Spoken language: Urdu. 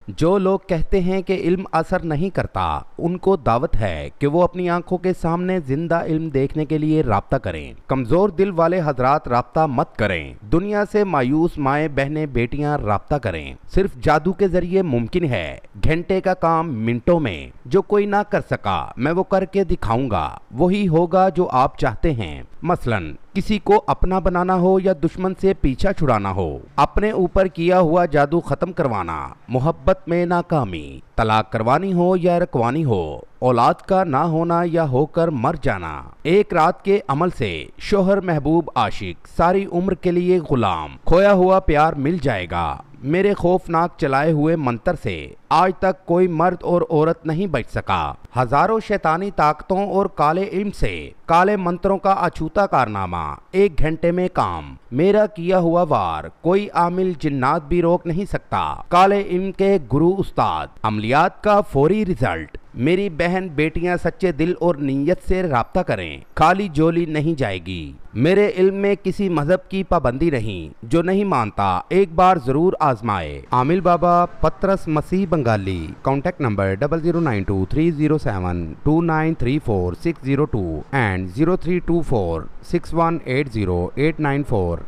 جو لوگ کہتے ہیں کہ علم اثر نہیں کرتا، ان کو دعوت ہے کہ وہ اپنی آنکھوں کے سامنے زندہ علم دیکھنے کے لیے رابطہ کریں۔ کمزور دل والے حضرات رابطہ مت کریں۔ دنیا سے مایوس مائیں بہنیں بیٹیاں رابطہ کریں۔ صرف جادو کے ذریعے ممکن ہے۔ گھنٹے کا کام منٹوں میں، جو کوئی نہ کر سکا میں وہ کر کے دکھاؤں گا، وہی ہوگا جو آپ چاہتے ہیں۔ مثلاً کسی کو اپنا بنانا ہو یا دشمن سے پیچھا چھڑانا ہو، اپنے اوپر کیا ہوا جادو ختم کروانا، محبت میں ناکامی، طلاق کروانی ہو یا رکوانی ہو، اولاد کا نہ ہونا یا ہو کر مر جانا، ایک رات کے عمل سے شوہر محبوب عاشق، ساری عمر کے لیے غلام، کھویا ہوا پیار مل جائے گا۔ میرے خوفناک چلائے ہوئے منتر سے آج تک کوئی مرد اور عورت نہیں بچ سکا۔ ہزاروں شیطانی طاقتوں اور کالے علم سے کالے منتروں کا اچھوتا کارنامہ، 1 گھنٹے میں کام، میرا کیا ہوا وار کوئی عامل جنات بھی روک نہیں سکتا۔ کالے علم کے گرو استاد، عملیات کا فوری رزلٹ۔ میری بہن بیٹیاں سچے دل اور نیت سے رابطہ کریں، خالی جولی نہیں جائے گی۔ میرے علم میں کسی مذہب کی پابندی نہیں، جو نہیں مانتا ایک بار ضرور آزمائے۔ عامل بابا، پترس مسیح بنگالی۔ Contact number 00923072934602 and 0324618089 4